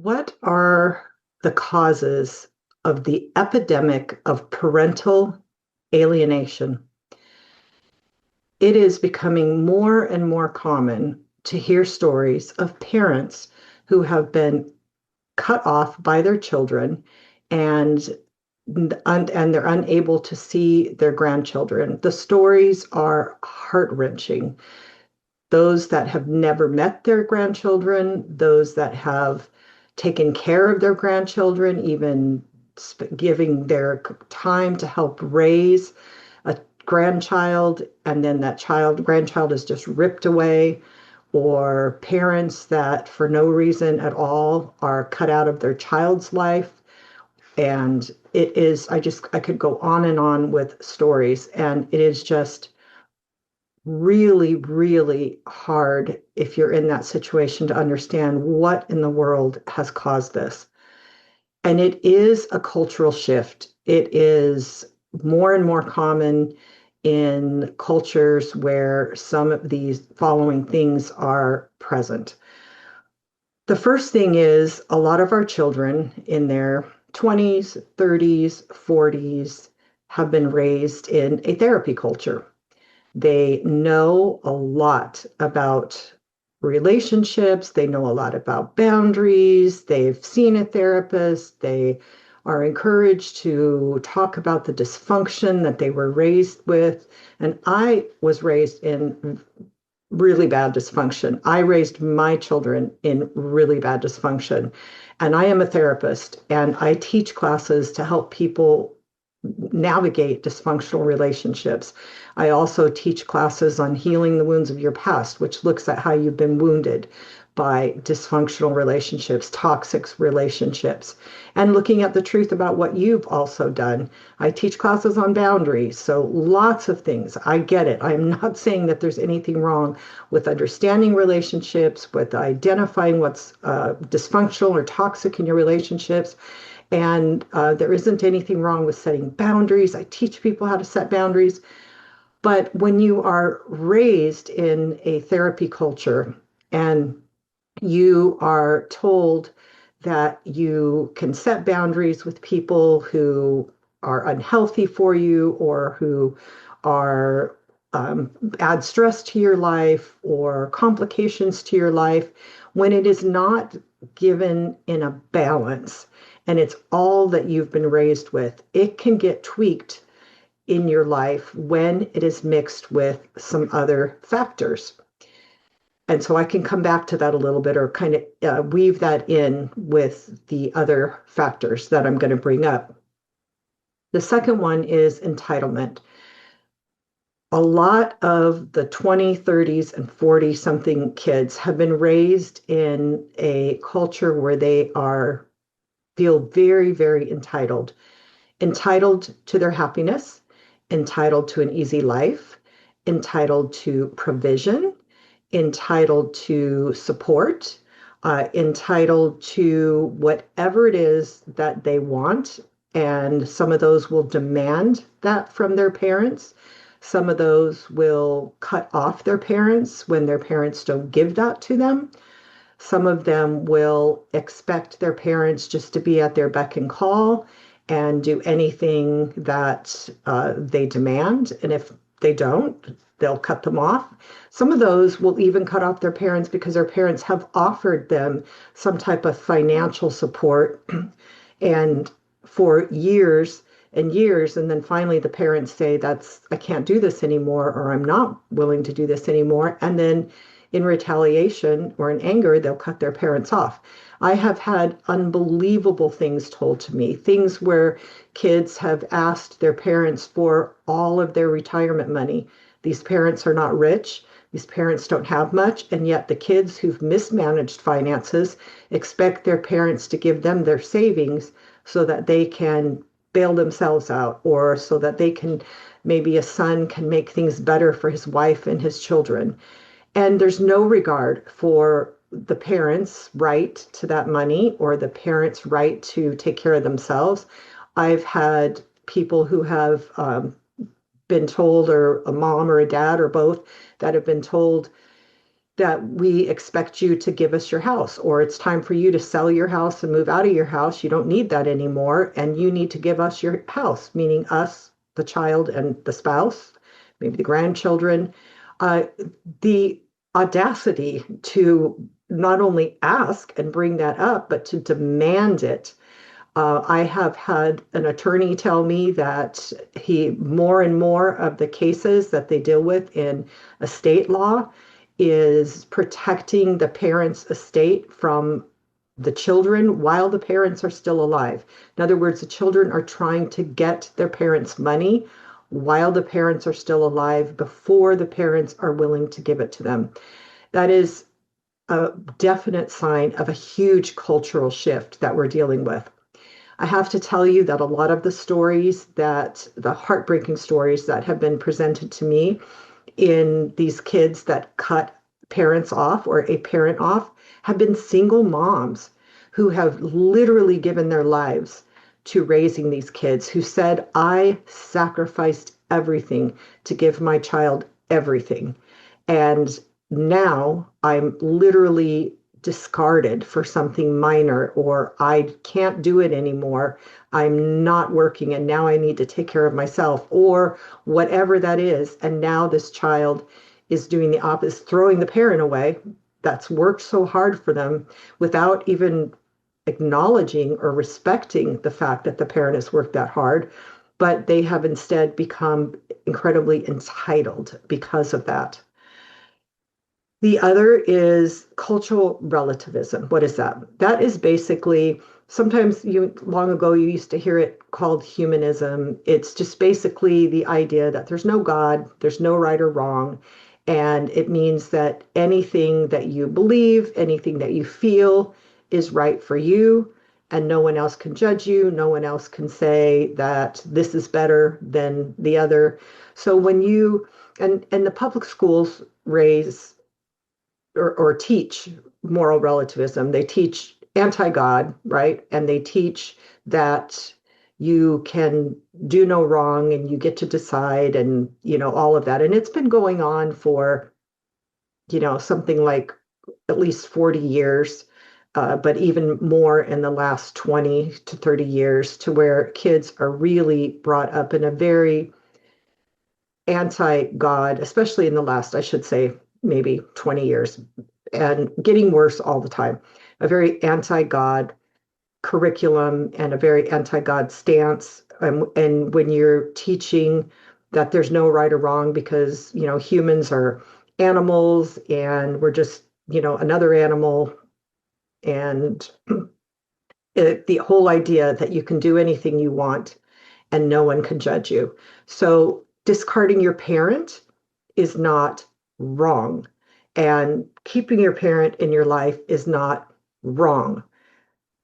What are the causes of the epidemic of parental alienation? It is becoming more and more common to hear stories of parents who have been cut off by their children and and they're unable to see their grandchildren. The stories are heart-wrenching. Those that have never met their grandchildren, those that have taken care of their grandchildren, even giving their time to help raise a grandchild, and then that grandchild is just ripped away, or parents that for no reason at all are cut out of their child's life. And I could go on and on with stories, and it is just really, really hard if you're in that situation to understand what in the world has caused this. And it is a cultural shift. It is more and more common in cultures where some of these following things are present. The first thing is a lot of our children in their 20s, 30s, 40s have been raised in a therapy culture. They know a lot about relationships. They know a lot about boundaries. They've seen a therapist. They are encouraged to talk about the dysfunction that they were raised with. And I was raised in really bad dysfunction. I raised my children in really bad dysfunction. And I am a therapist, and I teach classes to help people navigate dysfunctional relationships. I also teach classes on healing the wounds of your past, which looks at how you've been wounded by dysfunctional relationships, toxic relationships, and looking at the truth about what you've also done. I teach classes on boundaries, so lots of things. I get it. I'm not saying that there's anything wrong with understanding relationships, with identifying what's dysfunctional or toxic in your relationships. And there isn't anything wrong with setting boundaries. I teach people how to set boundaries. But when you are raised in a therapy culture and you are told that you can set boundaries with people who are unhealthy for you, or who are add stress to your life or complications to your life, when it is not given in a balance and it's all that you've been raised with, it can get tweaked in your life when it is mixed with some other factors. And so I can come back to that a little bit, or kind of weave that in with the other factors that I'm going to bring up. The second one is entitlement. A lot of the 20, 30s, and 40 something kids have been raised in a culture where they feel very, very entitled to their happiness, entitled to an easy life, entitled to provision, entitled to support, entitled to whatever it is that they want. And some of those will demand that from their parents. Some of those will cut off their parents when their parents don't give that to them. Some of them will expect their parents just to be at their beck and call and do anything that they demand. And if they don't, they'll cut them off. Some of those will even cut off their parents because their parents have offered them some type of financial support and for years and years, and then finally the parents say, I can't do this anymore, or I'm not willing to do this anymore. And then in retaliation or in anger, they'll cut their parents off. I have had unbelievable things told to me, things where kids have asked their parents for all of their retirement money. These parents are not rich. These parents don't have much. And yet the kids who've mismanaged finances expect their parents to give them their savings so that they can bail themselves out, or so that maybe a son can make things better for his wife and his children. And there's no regard for the parents' right to that money, or the parents' right to take care of themselves. I've had people who have been told, or a mom or a dad or both, that have been told, that we expect you to give us your house, or it's time for you to sell your house and move out of your house. You don't need that anymore, and you need to give us your house, meaning us, the child, and the spouse, maybe the grandchildren. Uh, the audacity to not only ask and bring that up, but to demand it. I have had an attorney tell me that he more and more of the cases that they deal with in estate law is protecting the parents' estate from the children while the parents are still alive. In other words, the children are trying to get their parents' money while the parents are still alive before the parents are willing to give it to them. That is a definite sign of a huge cultural shift that we're dealing with. I have to tell you that a lot of the stories the heartbreaking stories that have been presented to me in these kids that cut parents off or a parent off have been single moms who have literally given their lives to raising these kids, who said, I sacrificed everything to give my child everything. And now I'm literally discarded for something minor, or I can't do it anymore. I'm not working and now I need to take care of myself, or whatever that is. And now this child is doing the opposite, throwing the parent away that's worked so hard for them without even acknowledging or respecting the fact that the parent has worked that hard. But they have instead become incredibly entitled because of that. The other is cultural relativism. What is that? That is basically, sometimes long ago you used to hear it called humanism. It's just basically the idea that there's no God, there's no right or wrong, and it means that anything that you believe, anything that you feel is right for you, and no one else can judge you, no one else can say that this is better than the other. So when you and the public schools raise or teach moral relativism. They teach anti-God, right? And they teach that you can do no wrong and you get to decide, and all of that. And it's been going on for something like at least 40 years, but even more in the last 20 to 30 years, to where kids are really brought up in a very anti-God, especially in the last, I should say, maybe 20 years, and getting worse all the time. A very anti-God curriculum and a very anti-God stance. And when you're teaching that there's no right or wrong because, humans are animals and we're just, another animal. And the whole idea that you can do anything you want and no one can judge you. So discarding your parent is not wrong. And keeping your parent in your life is not wrong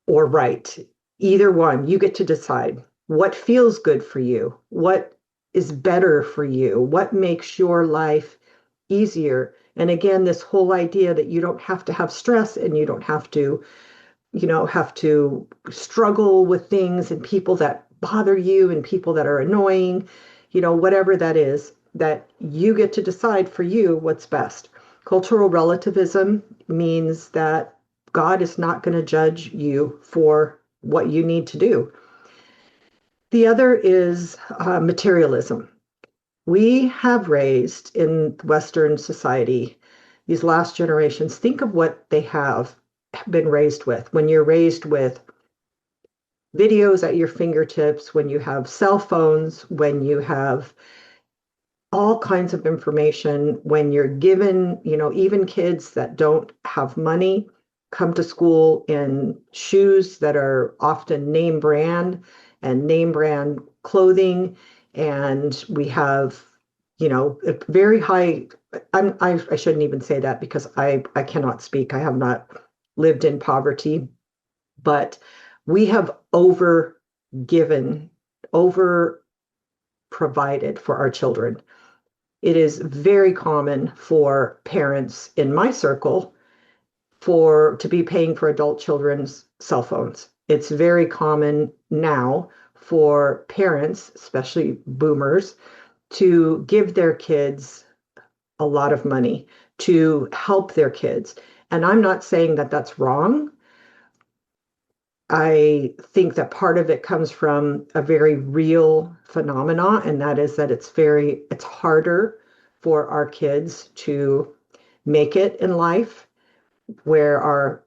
or right. Either one, you get to decide what feels good for you, what is better for you, what makes your life easier. And again, this whole idea that you don't have to have stress and you don't have to struggle with things and people that bother you and people that are annoying, whatever that is, that you get to decide for you what's best. Cultural relativism means that God is not going to judge you for what you need to do. The other is materialism. We have raised in Western society, these last generations, think of what they have been raised with. When you're raised with videos at your fingertips, when you have cell phones, when you have all kinds of information, when you're given, even kids that don't have money come to school in shoes that are often name brand and name brand clothing. And we have, a very high, I shouldn't even say that because I cannot speak. I have not lived in poverty, but we have over given, over provided for our children. It is very common for parents in my circle to be paying for adult children's cell phones. It's very common now for parents, especially boomers, to give their kids a lot of money to help their kids. And I'm not saying that that's wrong. I think that part of it comes from a very real phenomena, and that is that it's harder for our kids to make it in life, where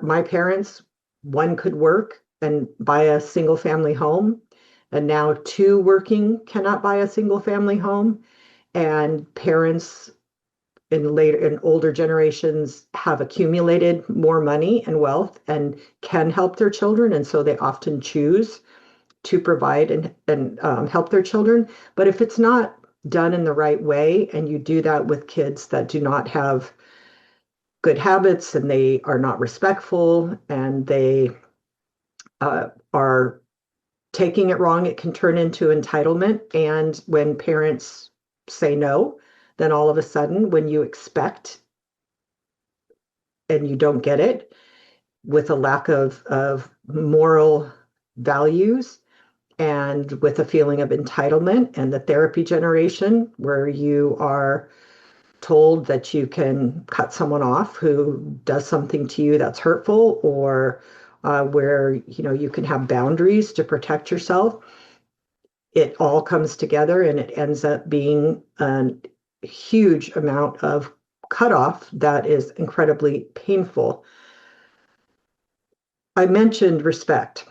my parents, one could work and buy a single family home, and now two working cannot buy a single family home. And parents in older generations have accumulated more money and wealth and can help their children, and so they often choose to provide and help their children. But if it's not done in the right way, and you do that with kids that do not have good habits, and they are not respectful, and they are taking it wrong, it can turn into entitlement. And when parents say no, then all of a sudden, when you expect and you don't get it, with a lack of moral values, and with a feeling of entitlement, and the therapy generation, where you are told that you can cut someone off who does something to you that's hurtful, or where you can have boundaries to protect yourself. It all comes together, and it ends up being a huge amount of cutoff that is incredibly painful. I mentioned respect.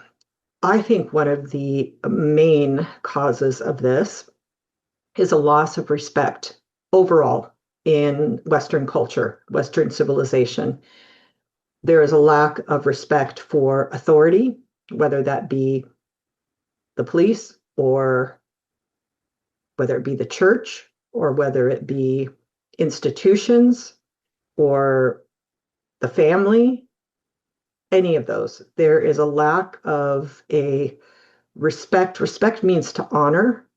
I think one of the main causes of this is a loss of respect overall in Western culture, Western civilization. There is a lack of respect for authority, whether that be the police, or whether it be the church, or whether it be institutions, or the family, any of those. There is a lack of a respect. Respect means to honor.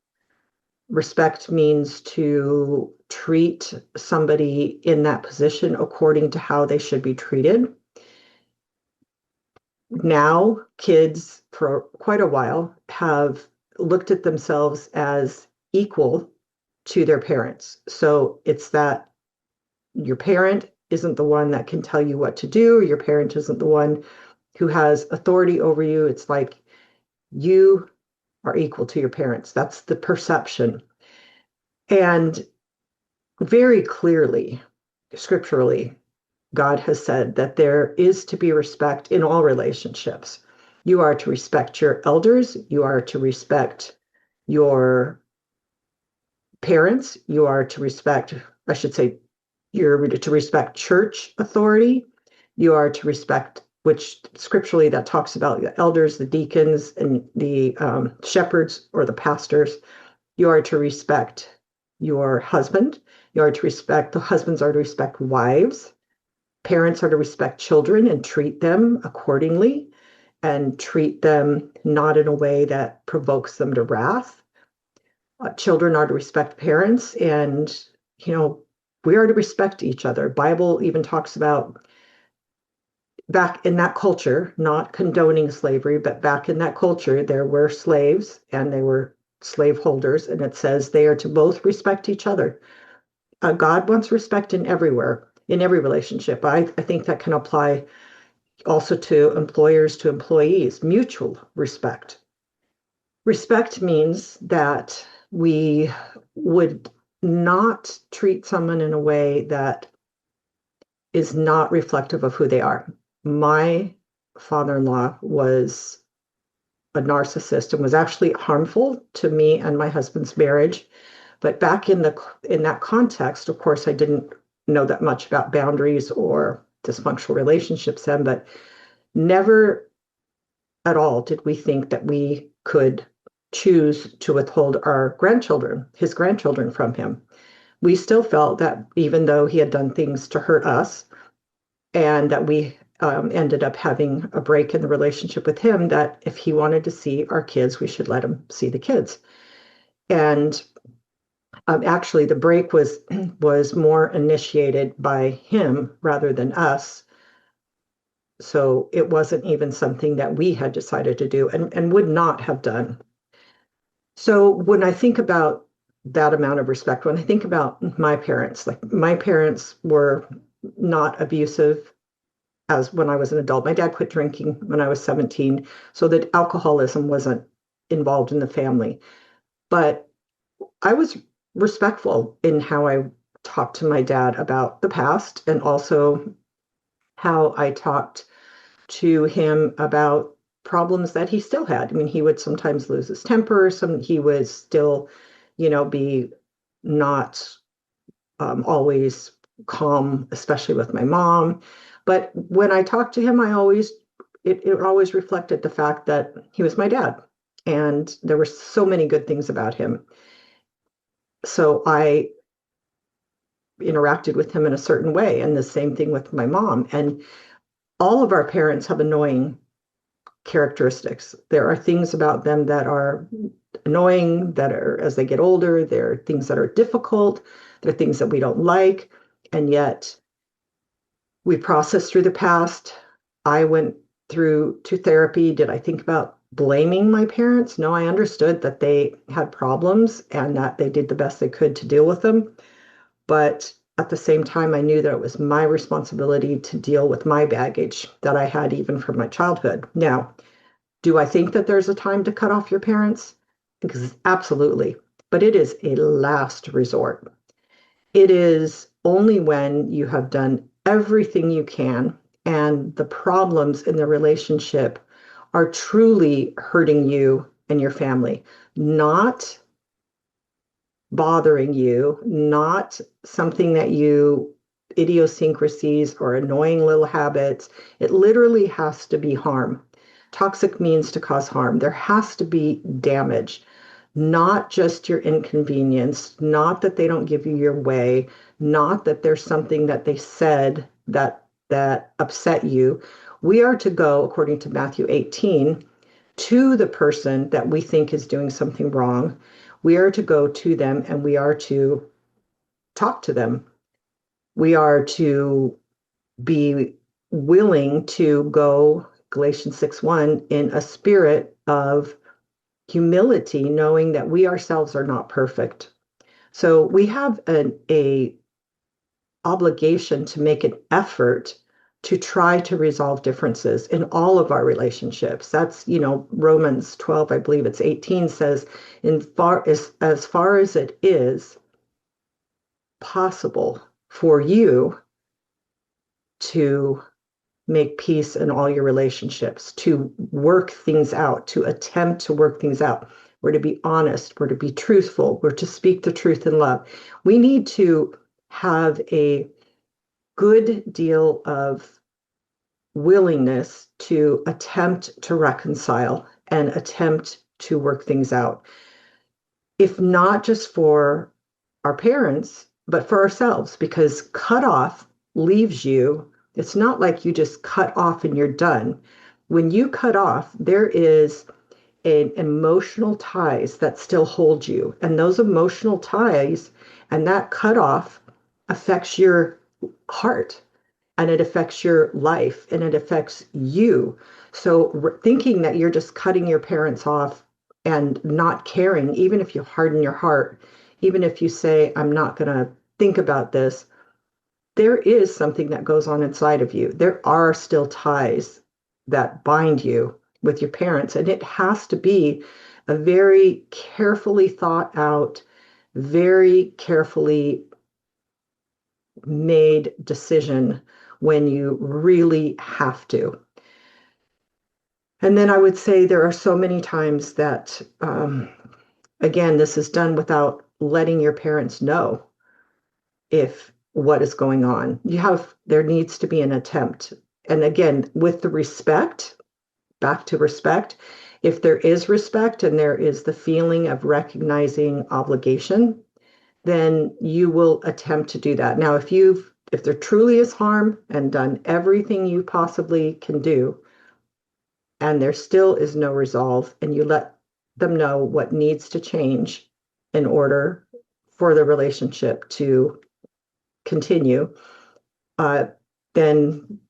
Respect means to treat somebody in that position according to how they should be treated. Now, kids for quite a while have looked at themselves as equal to their parents. So it's that your parent isn't the one that can tell you what to do, or your parent isn't the one who has authority over you. It's like you are equal to your parents. That's the perception. And very clearly, scripturally, God has said that there is to be respect in all relationships. You are to respect your elders. You are to respect your parents. You are to respect, I should say, you're to respect church authority. You are to respect, which scripturally that talks about the elders, the deacons, and the shepherds or the pastors. You are to respect your husband. The husbands are to respect wives. Parents are to respect children and treat them accordingly, and treat them not in a way that provokes them to wrath. Children are to respect parents, and, we are to respect each other. Bible even talks about, back in that culture, not condoning slavery, but back in that culture, there were slaves and they were slaveholders, and it says they are to both respect each other. God wants respect in everywhere, in every relationship. I think that can apply also to employers, to employees, mutual respect. Respect means that we would not treat someone in a way that is not reflective of who they are. My father-in-law was a narcissist and was actually harmful to me and my husband's marriage. But back in that context, of course, I didn't know that much about boundaries or dysfunctional relationships then, but never at all did we think that we could choose to withhold his grandchildren from him. We still felt that even though he had done things to hurt us, and that we ended up having a break in the relationship with him, that if he wanted to see our kids, we should let him see the kids. And actually, the break was more initiated by him rather than us. So it wasn't even something that we had decided to do, and would not have done. So when I think about that amount of respect. When I think about my parents, like my parents were not abusive as when I was an adult. My dad quit drinking when I was 17, so that alcoholism wasn't involved in the family. But I was respectful in how I talked to my dad about the past and also how I talked to him about problems that he still had. I mean, he would sometimes lose his temper, he would still, be not always calm, especially with my mom. But when I talked to him, it always reflected the fact that he was my dad. And there were so many good things about him. So I interacted with him in a certain way. And the same thing with my mom. And all of our parents have annoying characteristics. There are things about them that are annoying, that are, as they get older, there are things that are difficult, there are things that we don't like. And yet we process through the past. I went through to therapy. Did I think about blaming my parents? No, I understood that they had problems and that they did the best they could to deal with them. But at the same time, I knew that it was my responsibility to deal with my baggage that I had even from my childhood. Now, do I think that there's a time to cut off your parents? Absolutely. But it is a last resort. It is only when you have done everything you can and the problems in the relationship are truly hurting you and your family, not bothering you, not something that you idiosyncrasies or annoying little habits. It literally has to be harm. Toxic means to cause harm. There has to be damage, not just your inconvenience, not that they don't give you your way, not that there's something that they said that upset you. We are to go, according to Matthew 18, to the person that we think is doing something wrong. We are to go to them and we are to talk to them. We are to be willing to go, Galatians 6:1, in a spirit of humility, knowing that we ourselves are not perfect. So we have a obligation to make an effort to try to resolve differences in all of our relationships. That's, Romans 12, I believe it's 18, says, as far as it is possible for you to make peace in all your relationships, to work things out, to attempt to work things out. We're to be honest, we're to be truthful, we're to speak the truth in love. We need to have a good deal of willingness to attempt to reconcile and attempt to work things out. If not just for our parents, but for ourselves, because cut off leaves you. It's not like you just cut off and you're done. When you cut off, there is an emotional ties that still hold you. And those emotional ties and that cutoff affects your heart and it affects your life and it affects you. So thinking that you're just cutting your parents off and not caring, even if you harden your heart, even if you say, I'm not going to think about this, there is something that goes on inside of you. There are still ties that bind you with your parents, and it has to be a very carefully thought out, very carefully made decision when you really have to. And then I would say there are so many times that, again, this is done without letting your parents know if what is going on. There needs to be an attempt. And again, with the respect, back to respect, if there is respect and there is the feeling of recognizing obligation, then you will attempt to do that. Now, if there truly is harm and done everything you possibly can do, and there still is no resolve, and you let them know what needs to change in order for the relationship to continue, then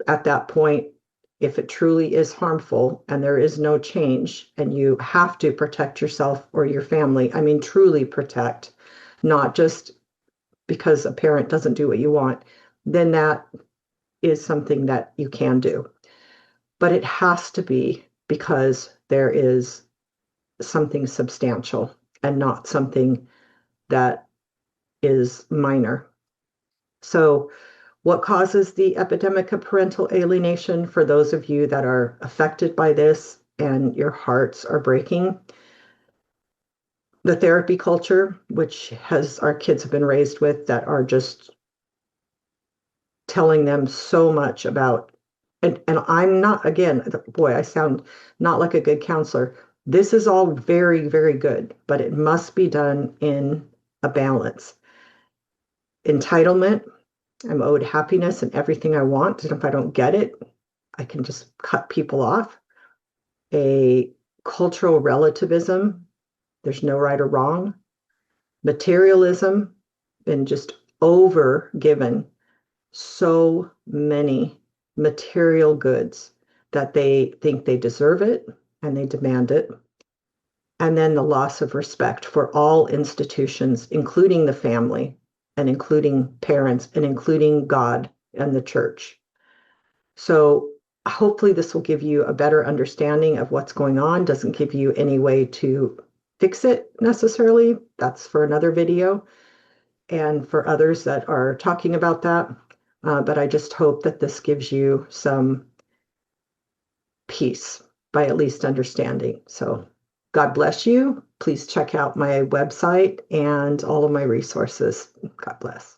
at that point, if it truly is harmful and there is no change and you have to protect yourself or your family, I mean, truly protect, not just because a parent doesn't do what you want, then that is something that you can do. But it has to be because there is something substantial and not something that is minor. So, what causes the epidemic of parental alienation for those of you that are affected by this and your hearts are breaking? The therapy culture, which has our kids have been raised with, that are just telling them so much about, and I'm not, again, boy, I sound not like a good counselor. This is all very, very good, but it must be done in a balance. Entitlement, I'm owed happiness and everything I want, and if I don't get it, I can just cut people off. A cultural relativism, there's no right or wrong. Materialism, been just over given so many material goods that they think they deserve it and they demand it. And then the loss of respect for all institutions, including the family and including parents and including God and the church. So hopefully this will give you a better understanding of what's going on. Doesn't give you any way to fix it necessarily. That's for another video and for others that are talking about that. But I just hope that this gives you some peace by at least understanding. So God bless you. Please check out my website and all of my resources. God bless.